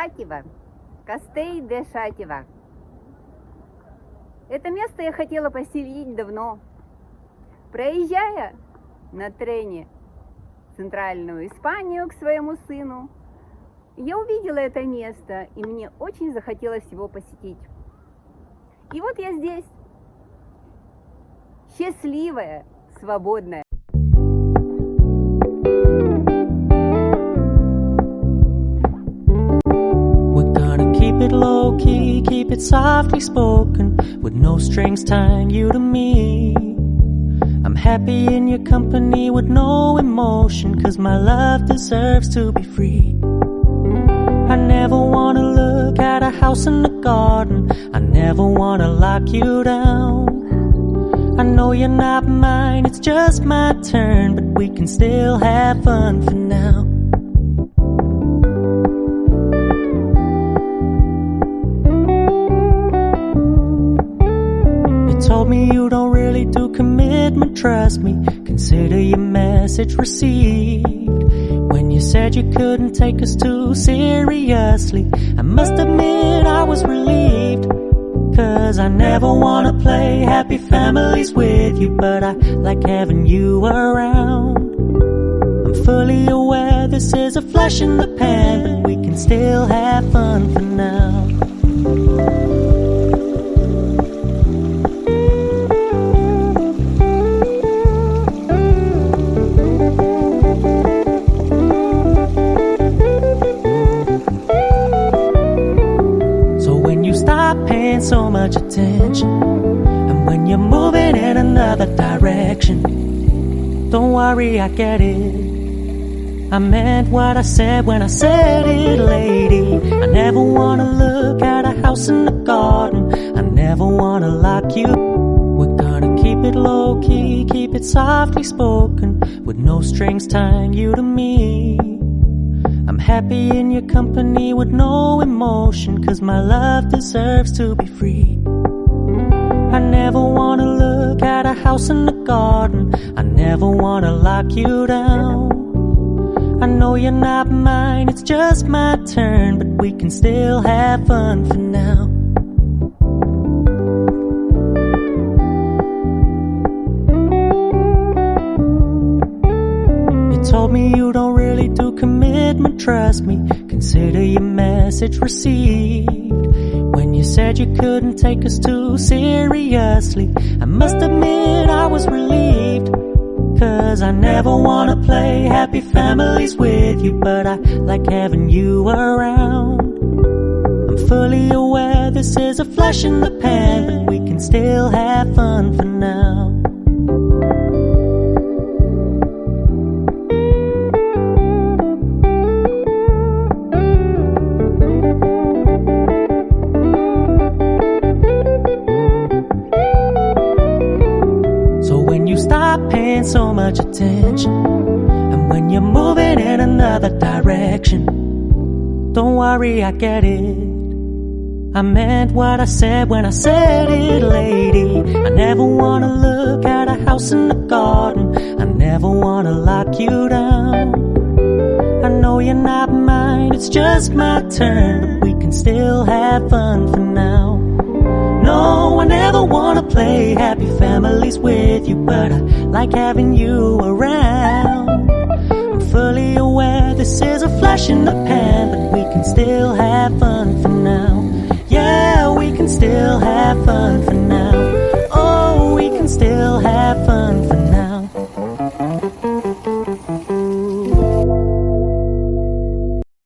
Xàtiva, Castell де Xàtiva. Это место я хотела поселить давно. Проезжая на трене в Центральную Испанию к своему сыну, я увидела это место, и мне очень захотелось его посетить. И вот я здесь, счастливая, свободная. Keep it low-key, keep it softly spoken, with no strings tying you to me. I'm happy in your company with no emotion, 'cause my love deserves to be free. I never wanna look at a house in the garden, I never wanna lock you down. I know you're not mine, it's just my turn, but we can still have fun for now. Told me you don't really do commitment, trust me, consider your message received. When you said you couldn't take us too seriously, I must admit I was relieved. 'Cause I never wanna play happy families with you, but I like having you around. I'm fully aware this is a flash in the pan, but we can still have fun for now. Paying so much attention, and when you're moving in another direction, don't worry, I get it. I meant what I said when I said it, lady. I never wanna look at a house in the garden, I never wanna lock you. We're gonna keep it low-key, keep it softly spoken, with no strings tying you to me. I'm happy in your company with no emotion, 'cause my love deserves to be free. I never wanna look at a house in the garden, I never wanna lock you down. I know you're not mine, it's just my turn, but we can still have fun for now. Told me you don't really do commitment, trust me, consider your message received. When you said you couldn't take us too seriously, I must admit I was relieved. 'Cause I never wanna play happy families with you, but I like having you around. I'm fully aware this is a flash in the pan, but we can still have fun for now. Stop paying so much attention, and when you're moving in another direction, don't worry, I get it. I meant what I said when I said it, lady. I never wanna look at a house in the garden, I never wanna lock you down. I know you're not mine, it's just my turn, but we can still have fun for now. No, I never wanna play happy families with you, but I like having you around. I'm fully aware this is a flash in the pan, but we can still have fun for now. Yeah, we can still have fun for now. Oh, we can still have fun for now.